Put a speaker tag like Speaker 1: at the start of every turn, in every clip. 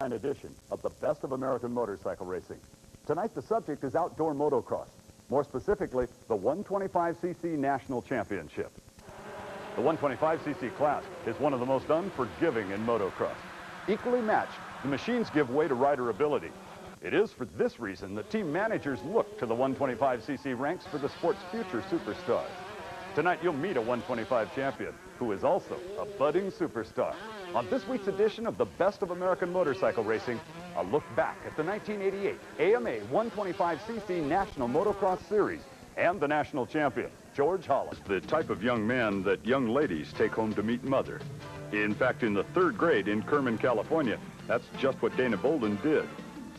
Speaker 1: Valentine edition of the Best of American Motorcycle Racing. Tonight, the subject is outdoor motocross, more specifically, the 125cc National Championship. The 125cc class is one of the most unforgiving in motocross. Equally matched, the machines give way to rider ability. It is for this reason that team managers look to the 125cc ranks for the sport's future superstars. Tonight, you'll meet a 125 champion who is also a budding superstar. On this week's edition of the Best of American Motorcycle Racing, a look back at the 1988 AMA 125cc National Motocross Series and the national champion, George Holland. The type of young man that young ladies take home to meet mother. In fact, in the 3rd grade in Kerman, California, that's just what Dana Bolden did.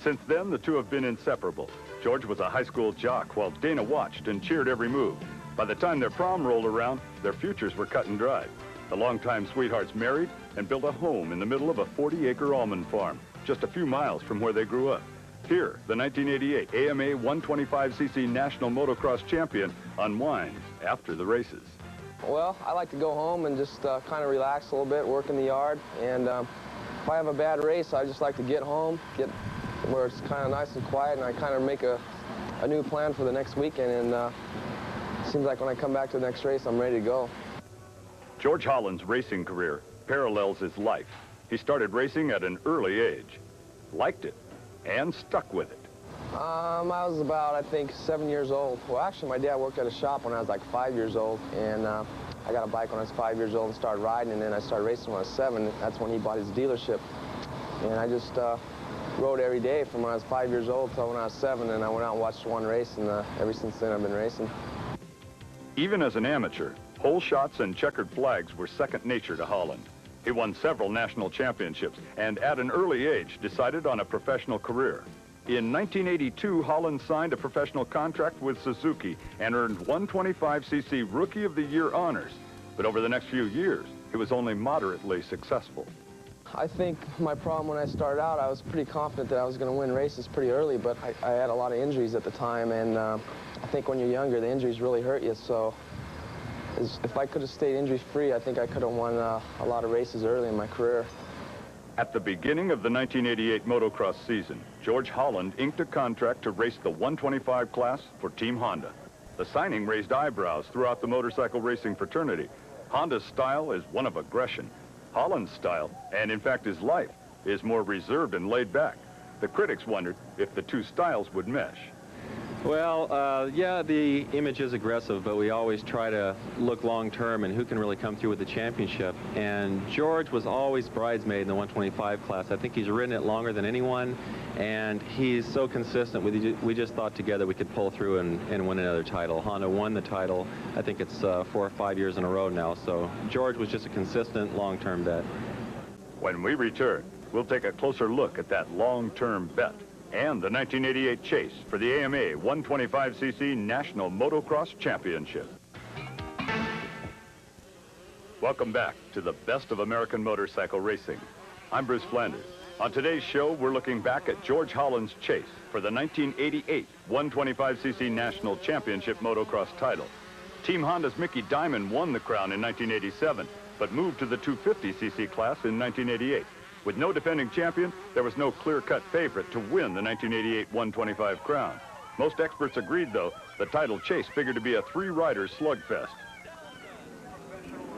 Speaker 1: Since then, the two have been inseparable. George was a high school jock while Dana watched and cheered every move. By the time their prom rolled around, their futures were cut and dried. The longtime sweethearts married and built a home in the middle of a 40-acre almond farm, just a few miles from where they grew up. Here, the 1988 AMA 125cc National Motocross Champion unwinds after the races.
Speaker 2: Well, I like to go home and just kind of relax a little bit, work in the yard, and if I have a bad race, I just like to get home, get where it's kind of nice and quiet, and I kind of make a new plan for the next weekend, and it seems like when I come back to the next race, I'm ready to go.
Speaker 1: George Holland's racing career parallels his life. He started racing at an early age, liked it, and stuck with it.
Speaker 2: I was about, I think, 7 years old. Well, actually, my dad worked at a shop when I was like 5 years old, and I got a bike when I was 5 years old and started riding, and then I started racing when I was 7. That's when he bought his dealership. And I just rode every day from when I was 5 years old till when I was 7, and I went out and watched one race, and ever since then I've been racing.
Speaker 1: Even as an amateur, hole shots and checkered flags were second nature to Holland. He won several national championships and at an early age decided on a professional career. In 1982, Holland signed a professional contract with Suzuki and earned 125cc Rookie of the Year honors. But over the next few years, he was only moderately successful.
Speaker 2: I think my problem when I started out, I was pretty confident that I was going to win races pretty early, but I had a lot of injuries at the time, and I think when you're younger, the injuries really hurt you, so if I could have stayed injury-free, I think I could have won a lot of races early in my career.
Speaker 1: At the beginning of the 1988 motocross season, George Holland inked a contract to race the 125 class for Team Honda. The signing raised eyebrows throughout the motorcycle racing fraternity. Honda's style is one of aggression. Holland's style, and in fact his life, is more reserved and laid back. The critics wondered if the two styles would mesh.
Speaker 3: Well, yeah, the image is aggressive, but we always try to look long-term and who can really come through with the championship. And George was always bridesmaid in the 125 class. I think he's ridden it longer than anyone, and he's so consistent. We just thought together we could pull through and win another title. Honda won the title. I think it's 4 or 5 years in a row now. So George was just a consistent long-term bet.
Speaker 1: When we return, we'll take a closer look at that long-term bet and the 1988 chase for the AMA 125cc National Motocross Championship. Welcome back to the Best of American Motorcycle Racing. I'm Bruce Flanders. On today's show, we're looking back at George Holland's chase for the 1988 125cc National Championship motocross title. Team Honda's Mickey Diamond won the crown in 1987, but moved to the 250cc class in 1988. With no defending champion, there was no clear-cut favorite to win the 1988 125 crown. Most experts agreed, though, the title chase figured to be a 3-rider slugfest.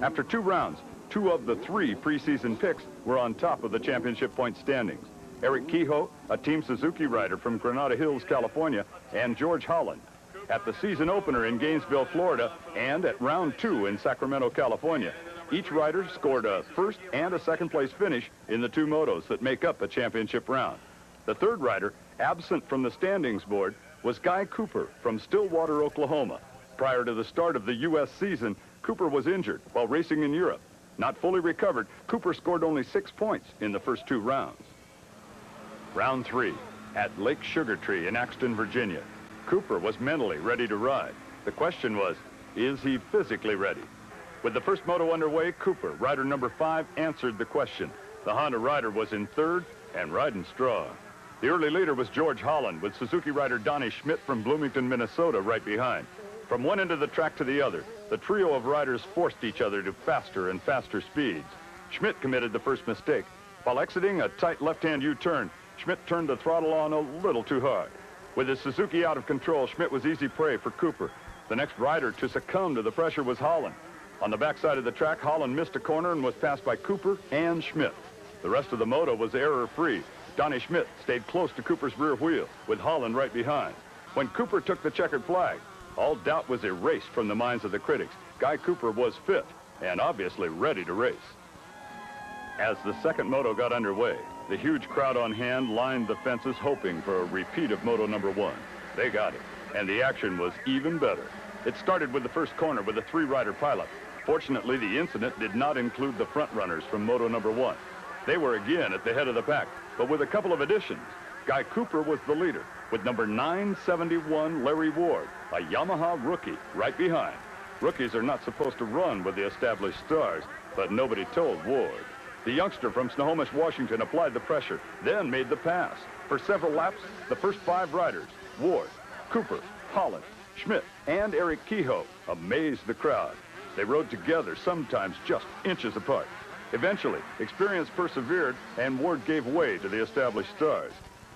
Speaker 1: After 2 rounds, 2 of the 3 preseason picks were on top of the championship point standings. Eric Kehoe, a Team Suzuki rider from Granada Hills, California, and George Holland. At the season opener in Gainesville, Florida, and at round 2 in Sacramento, California, each rider scored a first and a second-place finish in the 2 motos that make up a championship round. The 3rd rider, absent from the standings board, was Guy Cooper from Stillwater, Oklahoma. Prior to the start of the U.S. season, Cooper was injured while racing in Europe. Not fully recovered, Cooper scored only 6 points in the first 2 rounds. Round 3, at Lake Sugar Tree in Axton, Virginia. Cooper was mentally ready to ride. The question was, is he physically ready? With the first moto underway, Cooper, rider number 5, answered the question. The Honda rider was in 3rd and riding strong. The early leader was George Holland, with Suzuki rider Donnie Schmidt from Bloomington, Minnesota right behind. From one end of the track to the other, the trio of riders forced each other to faster and faster speeds. Schmidt committed the first mistake. While exiting a tight left-hand U-turn, Schmidt turned the throttle on a little too hard. With his Suzuki out of control, Schmidt was easy prey for Cooper. The next rider to succumb to the pressure was Holland. On the backside of the track, Holland missed a corner and was passed by Cooper and Schmidt. The rest of the moto was error-free. Donnie Schmidt stayed close to Cooper's rear wheel, with Holland right behind. When Cooper took the checkered flag, all doubt was erased from the minds of the critics. Guy Cooper was fit and obviously ready to race. As the second moto got underway, the huge crowd on hand lined the fences hoping for a repeat of Moto number 1. They got it, and the action was even better. It started with the first corner with a 3-rider pilot. Fortunately, the incident did not include the front runners from Moto number 1. They were again at the head of the pack, but with a couple of additions. Guy Cooper was the leader, with number 971 Larry Ward, a Yamaha rookie, right behind. Rookies are not supposed to run with the established stars, but nobody told Ward. The youngster from Snohomish, Washington applied the pressure, then made the pass. For several laps, the first 5 riders, Ward, Cooper, Holland, Schmidt, and Eric Kehoe, amazed the crowd. They rode together, sometimes just inches apart. Eventually, experience persevered, and Ward gave way to the established stars.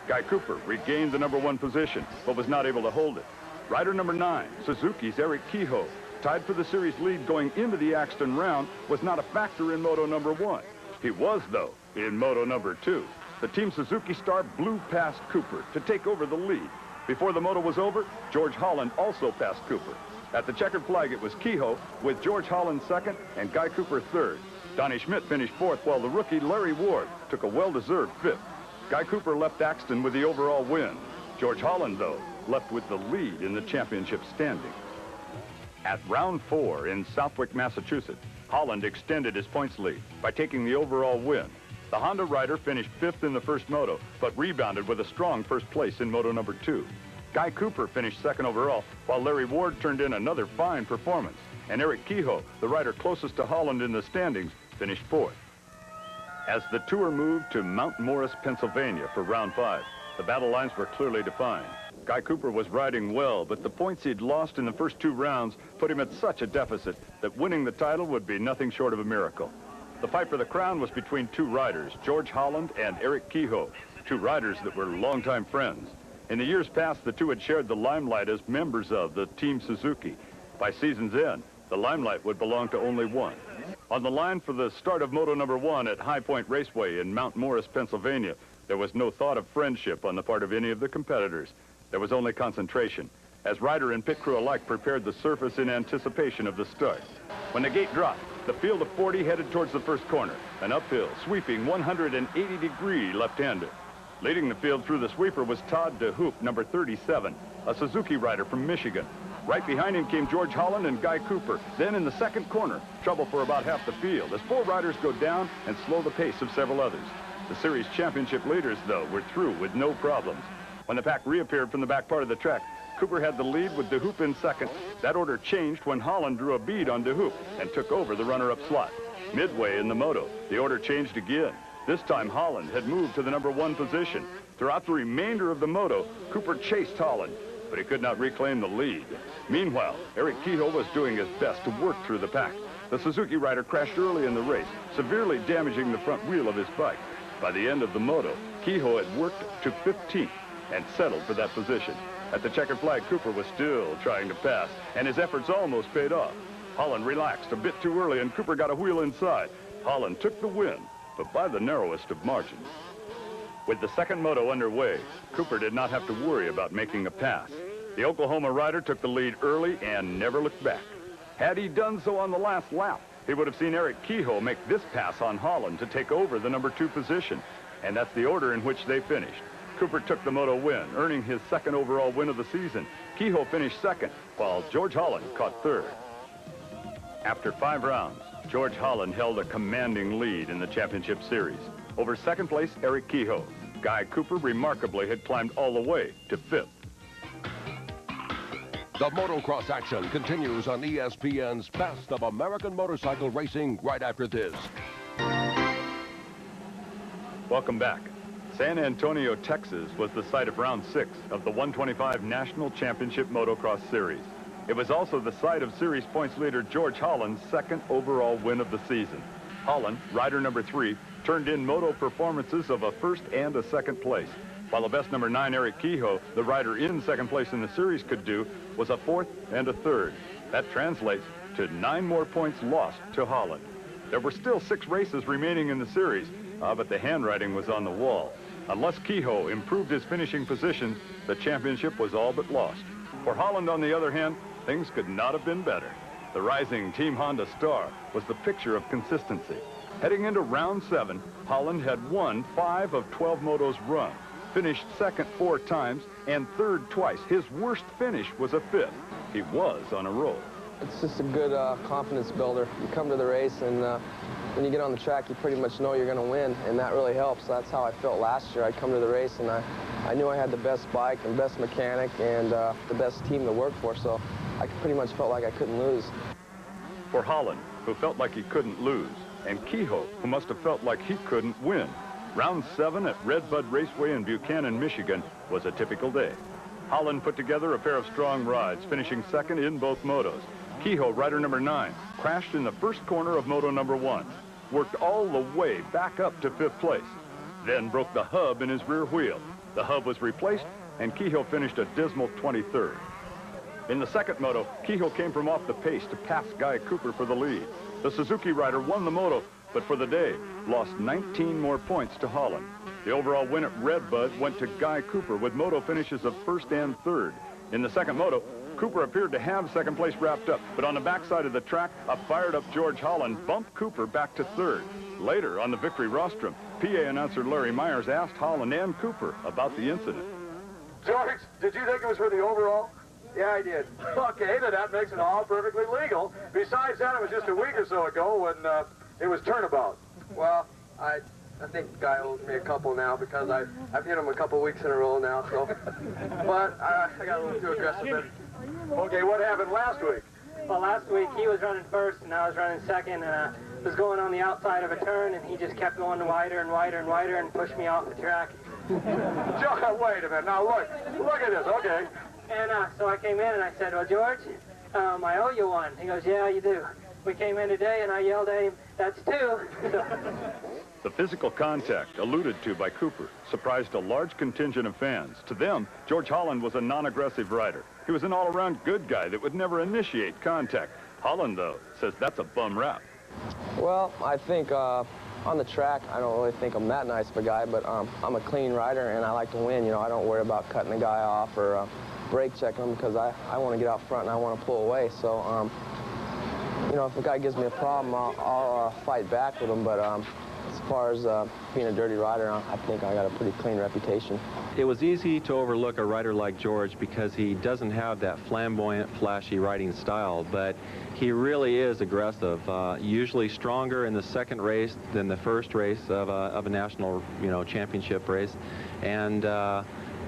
Speaker 1: Guy Cooper regained the number 1 position, but was not able to hold it. Rider number 9, Suzuki's Eric Kehoe, tied for the series lead going into the Axton round, was not a factor in Moto number 1. He was, though, in Moto number 2. The Team Suzuki star blew past Cooper to take over the lead. Before the moto was over, George Holland also passed Cooper. At the checkered flag, it was Kehoe, with George Holland second and Guy Cooper third. Donnie Schmidt finished fourth, while the rookie Larry Ward took a well-deserved fifth. Guy Cooper left Axton with the overall win. George Holland, though, left with the lead in the championship standing. At round 4 in Southwick, Massachusetts, Holland extended his points lead by taking the overall win. The Honda rider finished 5th in the first moto, but rebounded with a strong first place in Moto number 2. Guy Cooper finished 2nd overall, while Larry Ward turned in another fine performance. And Eric Kehoe, the rider closest to Holland in the standings, finished 4th. As the tour moved to Mount Morris, Pennsylvania for round 5, the battle lines were clearly defined. Guy Cooper was riding well, but the points he'd lost in the first 2 rounds put him at such a deficit that winning the title would be nothing short of a miracle. The fight for the crown was between 2 riders, George Holland and Eric Kehoe, 2 riders that were longtime friends. In the years past, the 2 had shared the limelight as members of the Team Suzuki. By season's end, the limelight would belong to only one. On the line for the start of Moto number 1 at High Point Raceway in Mount Morris, Pennsylvania, there was no thought of friendship on the part of any of the competitors. There was only concentration, as rider and pit crew alike prepared the surface in anticipation of the start. When the gate dropped, the field of 40 headed towards the first corner, an uphill, sweeping 180-degree left-hander. Leading the field through the sweeper was Todd DeHoop, number 37, a Suzuki rider from Michigan. Right behind him came George Holland and Guy Cooper. Then in the second corner, trouble for about half the field, as 4 riders go down and slow the pace of several others. The series championship leaders, though, were through with no problems. When the pack reappeared from the back part of the track, Cooper had the lead with DeHoop in second. That order changed when Holland drew a bead on DeHoop and took over the runner-up slot. Midway in the moto, the order changed again. This time, Holland had moved to the number 1 position. Throughout the remainder of the moto, Cooper chased Holland, but he could not reclaim the lead. Meanwhile, Eric Kehoe was doing his best to work through the pack. The Suzuki rider crashed early in the race, severely damaging the front wheel of his bike. By the end of the moto, Kehoe had worked to 15th and settled for that position. At the checkered flag, Cooper was still trying to pass, and his efforts almost paid off. Holland relaxed a bit too early, and Cooper got a wheel inside. Holland took the win, but by the narrowest of margins. With the second moto underway, Cooper did not have to worry about making a pass. The Oklahoma rider took the lead early and never looked back. Had he done so on the last lap, he would have seen Eric Kehoe make this pass on Holland to take over the number 2 position, and that's the order in which they finished. Cooper took the moto win, earning his 2nd overall win of the season. Kehoe finished 2nd, while George Holland caught 3rd. After 5 rounds, George Holland held a commanding lead in the championship series. Over 2nd place, Eric Kehoe. Guy Cooper remarkably had climbed all the way to 5th.
Speaker 4: The motocross action continues on ESPN's Best of American Motorcycle Racing right after this.
Speaker 1: Welcome back. San Antonio, Texas was the site of round 6 of the 125 National Championship Motocross Series. It was also the site of series points leader George Holland's 2nd overall win of the season. Holland, rider number 3, turned in moto performances of a first and a second place, while the best number 9, Eric Kehoe, the rider in second place in the series, could do was a fourth and a third. That translates to 9 more points lost to Holland. There were still 6 races remaining in the series, but the handwriting was on the wall. Unless Kehoe improved his finishing position, the championship was all but lost. For Holland, on the other hand, things could not have been better. The rising Team Honda star was the picture of consistency. Heading into round 7, Holland had won 5 of 12 motos run, finished second 4 times, and third twice. His worst finish was a 5th. He was on a roll.
Speaker 2: It's just a good confidence builder. You come to the race, and when you get on the track, you pretty much know you're going to win, and that really helps. That's how I felt last year. I'd come to the race, and I knew I had the best bike and best mechanic and the best team to work for, so I pretty much felt like I couldn't lose.
Speaker 1: For Holland, who felt like he couldn't lose, and Kehoe, who must have felt like he couldn't win, round 7 at Red Bud Raceway in Buchanan, Michigan was a typical day. Holland put together a pair of strong rides, finishing second in both motos. Kehoe, rider number 9, crashed in the first corner of moto number 1, worked all the way back up to 5th place, then broke the hub in his rear wheel. The hub was replaced, and Kehoe finished a dismal 23rd. In the second moto, Kehoe came from off the pace to pass Guy Cooper for the lead. The Suzuki rider won the moto, but for the day, lost 19 more points to Holland. The overall win at Red Bud went to Guy Cooper with moto finishes of 1st and 3rd. In the second moto, Cooper appeared to have second place wrapped up, but on the backside of the track, a fired-up George Holland bumped Cooper back to 3rd. Later, on the victory rostrum, PA announcer Larry Myers asked Holland and Cooper about the incident.
Speaker 5: George, did you think it was for the overall? Yeah, I did. Okay, then that makes it all perfectly legal. Besides that, it was just a week or so ago when it was turnabout.
Speaker 2: Well, I think the guy owes me a couple now because I've hit him a couple weeks in a row now, so. But I got a little too aggressive.
Speaker 5: Okay, what happened last week?
Speaker 6: Well, last week he was running first and I was running second, and was going on the outside of a turn, and he just kept going wider and wider and wider and pushed me off the track.
Speaker 5: George, wait a minute. Now, look at this, okay?
Speaker 6: And so I came in and I said, well, George, I owe you one. He goes, yeah, you do. We came in today and I yelled at him, that's 2.
Speaker 1: The physical contact alluded to by Cooper surprised a large contingent of fans. To them, George Holland was a non-aggressive rider. He was an all-around good guy that would never initiate contact. Holland, though, says that's a bum rap.
Speaker 2: Well, I think on the track, I don't really think I'm that nice of a guy, but I'm a clean rider and I like to win. You know, I don't worry about cutting a guy off or brake checking him because I want to get out front and I want to pull away. So, you know, if a guy gives me a problem, I'll fight back with him. But as far as being a dirty rider, I think I got a pretty clean reputation.
Speaker 3: It was easy to overlook a rider like George because he doesn't have that flamboyant, flashy riding style, but he really is aggressive, usually stronger in the second race than the first race of a national, championship race. And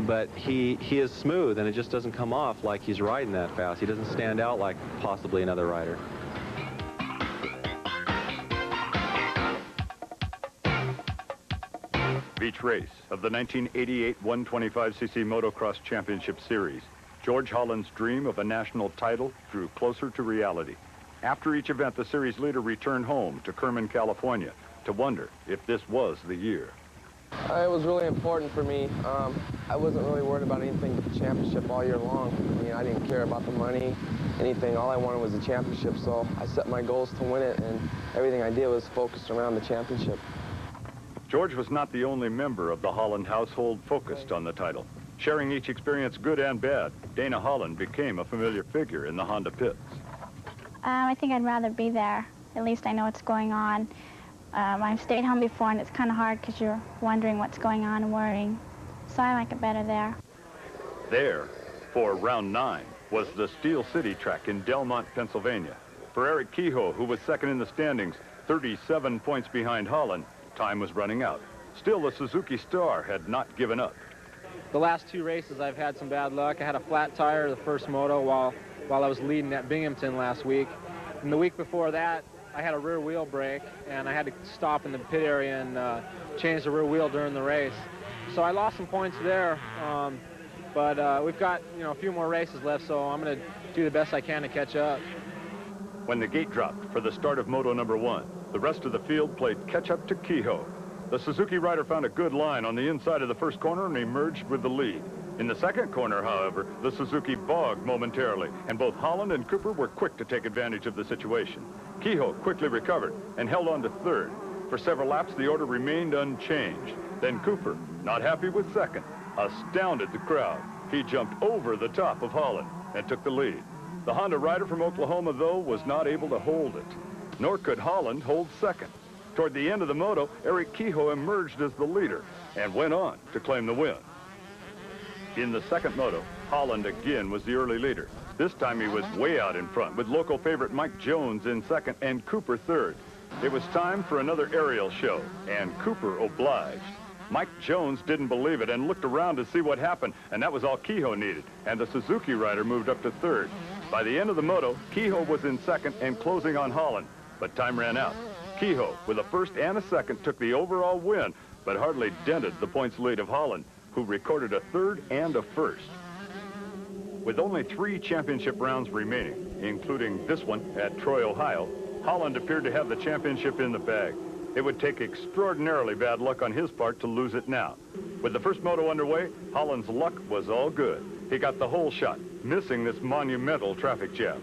Speaker 3: but he is smooth, and it just doesn't come off like he's riding that fast. He doesn't stand out like possibly another rider.
Speaker 1: Each race of the 1988 125cc Motocross Championship Series, George Holland's dream of a national title drew closer to reality. After each event, the series leader returned home to Kerman, California, to wonder if this was the year.
Speaker 2: It was really important for me. I wasn't really worried about anything but the championship all year long. I mean, I didn't care about the money, anything. All I wanted was the championship, so I set my goals to win it, and everything I did was focused around the championship.
Speaker 1: George was not the only member of the Holland household focused on the title. Sharing each experience, good and bad, Dana Holland became a familiar figure in the Honda pits.
Speaker 7: I think I'd rather be there. At least I know what's going on. I've stayed home before, and it's kind of hard because you're wondering what's going on and worrying. So I like it better there.
Speaker 1: There, for round 9, was the Steel City track in Delmont, Pennsylvania. For Eric Kehoe, who was second in the standings, 37 points behind Holland, time was running out. Still, the Suzuki star had not given up.
Speaker 8: The last 2 races, I've had some bad luck. I had a flat tire the first moto while I was leading at Binghamton last week. And the week before that, I had a rear wheel break, and I had to stop in the pit area and change the rear wheel during the race. So I lost some points there, but we've got a few more races left, so I'm going to do the best I can to catch up.
Speaker 1: When the gate dropped for the start of Moto number 1, the rest of the field played catch-up to Kehoe. The Suzuki rider found a good line on the inside of the first corner and emerged with the lead. In the second corner, however, the Suzuki bogged momentarily, and both Holland and Cooper were quick to take advantage of the situation. Kehoe quickly recovered and held on to third. For several laps, the order remained unchanged. Then Cooper, not happy with second, astounded the crowd. He jumped over the top of Holland and took the lead. The Honda rider from Oklahoma, though, was not able to hold it, nor could Holland hold second. Toward the end of the moto, Eric Kehoe emerged as the leader and went on to claim the win. In the second moto, Holland again was the early leader. This time he was way out in front, with local favorite Mike Jones in second and Cooper third. It was time for another aerial show, and Cooper obliged. Mike Jones didn't believe it and looked around to see what happened, and that was all Kehoe needed, and the Suzuki rider moved up to third. By the end of the moto, Kehoe was in second and closing on Holland, but time ran out. Kehoe, with a first and a second, took the overall win, but hardly dented the points lead of Holland, who recorded a third and a first. With only 3 championship rounds remaining, including this one at Troy, Ohio, Holland appeared to have the championship in the bag. It would take extraordinarily bad luck on his part to lose it now. With the first moto underway, Holland's luck was all good. He got the whole shot, missing this monumental traffic jam.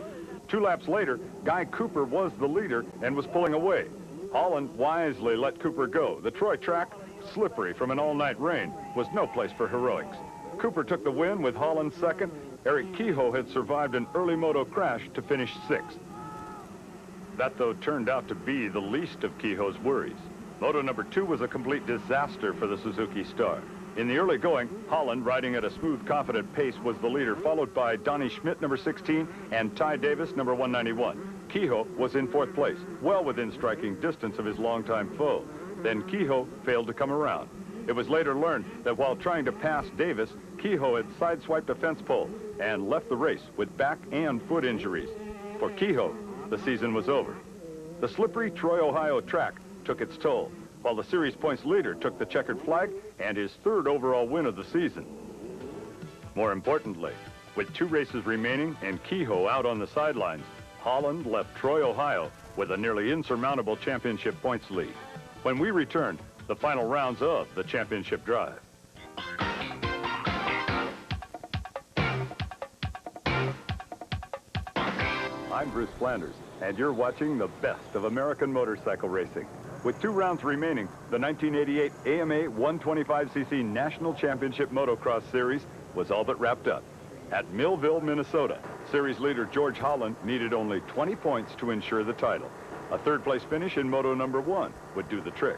Speaker 1: 2 laps later, Guy Cooper was the leader and was pulling away. Holland wisely let Cooper go. The Troy track, slippery from an all-night rain, was no place for heroics. Cooper took the win with Holland second. Eric Kehoe had survived an early moto crash to finish 6th. That, though, turned out to be the least of Kehoe's worries. Moto number 2 was a complete disaster for the Suzuki star. In the early going, Holland, riding at a smooth, confident pace, was the leader, followed by Donnie Schmidt, number 16, and Ty Davis, number 191. Kehoe was in 4th place, well within striking distance of his longtime foe. Then Kehoe failed to come around. It was later learned that while trying to pass Davis, Kehoe had sideswiped a fence pole and left the race with back and foot injuries. For Kehoe, the season was over. The slippery Troy, Ohio track took its toll, while the series points leader took the checkered flag and his 3rd overall win of the season. More importantly, with 2 races remaining and Kehoe out on the sidelines, Holland left Troy, Ohio with a nearly insurmountable championship points lead. When we returned, the final rounds of the championship drive. I'm Bruce Flanders, and you're watching the best of American motorcycle racing. With 2 rounds remaining, the 1988 AMA 125cc National Championship Motocross Series was all but wrapped up. At Millville, Minnesota, series leader George Holland needed only 20 points to ensure the title. A 3rd place finish in moto number 1 would do the trick.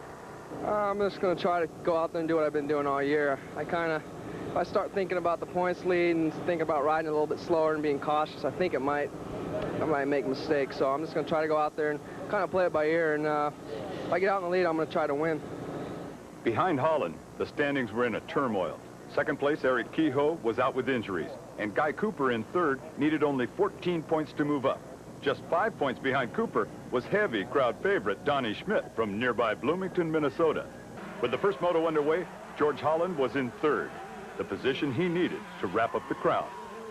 Speaker 2: I'm just going to try to go out there and do what I've been doing all year. If I start thinking about the points lead and think about riding a little bit slower and being cautious, I think I might make mistakes. So I'm just going to try to go out there and kind of play it by ear. And if I get out in the lead, I'm going to try to win.
Speaker 1: Behind Holland, the standings were in a turmoil. 2nd place, Eric Kehoe, was out with injuries, and Guy Cooper in 3rd needed only 14 points to move up. Just 5 points behind Cooper was heavy crowd favorite Donnie Schmidt from nearby Bloomington, Minnesota. With the first moto underway, George Holland was in 3rd, the position he needed to wrap up the crowd.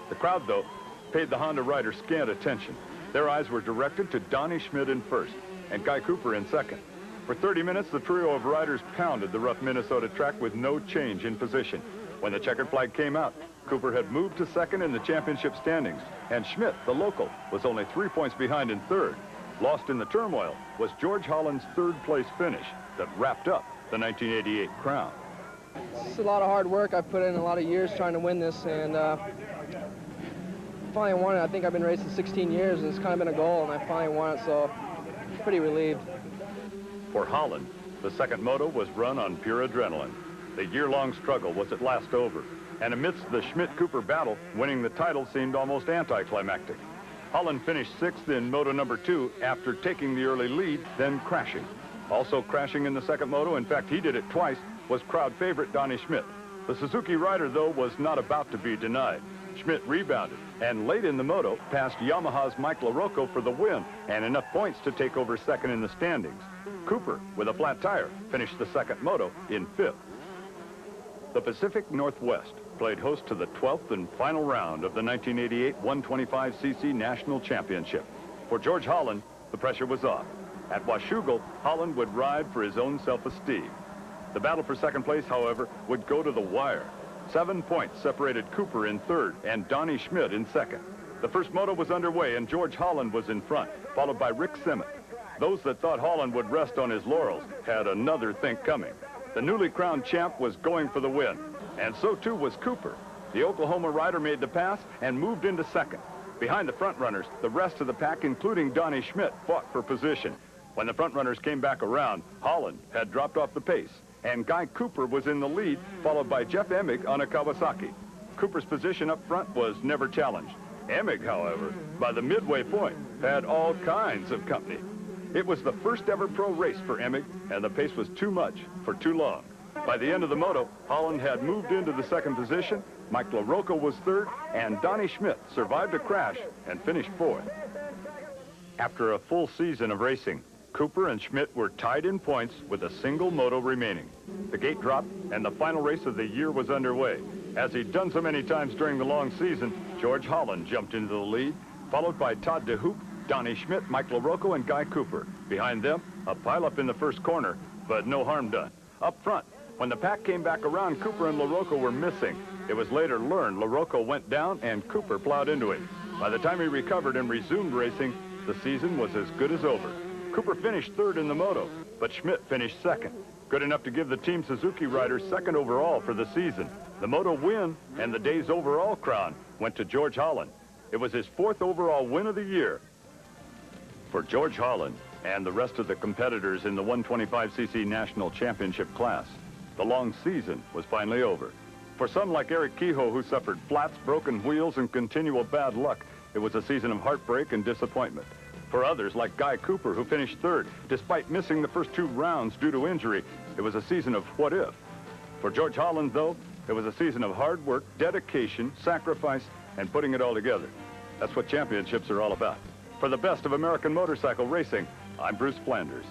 Speaker 1: The crowd, though, paid the Honda rider scant attention. Their eyes were directed to Donnie Schmidt in 1st and Guy Cooper in 2nd. For 30 minutes, the trio of riders pounded the rough Minnesota track with no change in position. When the checkered flag came out, Cooper had moved to 2nd in the championship standings, and Schmidt, the local, was only 3 points behind in 3rd. Lost in the turmoil was George Holland's 3rd place finish that wrapped up the 1988 crown.
Speaker 2: It's a lot of hard work. I've put in a lot of years trying to win this, and finally won it. I think I've been racing 16 years, and it's kind of been a goal, and I finally won it, so I'm pretty relieved.
Speaker 1: For Holland, the 2nd moto was run on pure adrenaline. The year-long struggle was at last over, and amidst the Schmidt-Cooper battle, winning the title seemed almost anticlimactic. Holland finished 6th in moto number 2 after taking the early lead, then crashing. Also crashing in the 2nd moto, in fact, he did it twice, was crowd favorite Donnie Schmidt. The Suzuki rider, though, was not about to be denied. Schmidt rebounded, and late in the moto, passed Yamaha's Mike LaRocco for the win, and enough points to take over 2nd in the standings. Cooper, with a flat tire, finished the 2nd moto in 5th. The Pacific Northwest played host to the 12th and final round of the 1988 125cc National Championship. For George Holland, the pressure was off. At Washougal, Holland would ride for his own self-esteem. The battle for second place, however, would go to the wire. 7 points separated Cooper in third and Donnie Schmidt in second. The first moto was underway and George Holland was in front, followed by Rick Simmet. Those that thought Holland would rest on his laurels had another think coming. The newly crowned champ was going for the win, and so too was Cooper. The Oklahoma rider made the pass and moved into second. Behind the front runners, the rest of the pack, including Donnie Schmidt, fought for position. When the front runners came back around, Holland had dropped off the pace, and Guy Cooper was in the lead, followed by Jeff Emig on a Kawasaki. Cooper's position up front was never challenged. Emig, however, by the midway point, had all kinds of company. It was the first ever pro race for Emig, and the pace was too much for too long. By the end of the moto, Holland had moved into the second position, Mike LaRocca was third, and Donnie Schmidt survived a crash and finished fourth. After a full season of racing, Cooper and Schmidt were tied in points with a single moto remaining. The gate dropped, and the final race of the year was underway. As he'd done so many times during the long season, George Holland jumped into the lead, followed by Todd DeHoop, Donnie Schmidt, Mike LaRocca, and Guy Cooper. Behind them, a pileup in the first corner, but no harm done. Up front, when the pack came back around, Cooper and LaRocca were missing. It was later learned LaRocca went down and Cooper plowed into him. By the time he recovered and resumed racing, the season was as good as over. Cooper finished third in the moto, but Schmidt finished second. Good enough to give the Team Suzuki rider second overall for the season. The moto win and the day's overall crown went to George Holland. It was his fourth overall win of the year. For George Holland and the rest of the competitors in the 125cc National Championship class, the long season was finally over. For some like Eric Kehoe, who suffered flats, broken wheels, and continual bad luck, it was a season of heartbreak and disappointment. For others, like Guy Cooper, who finished third, despite missing the first 2 rounds due to injury, it was a season of what if. For George Holland, though, it was a season of hard work, dedication, sacrifice, and putting it all together. That's what championships are all about. For the best of American motorcycle racing, I'm Bruce Flanders.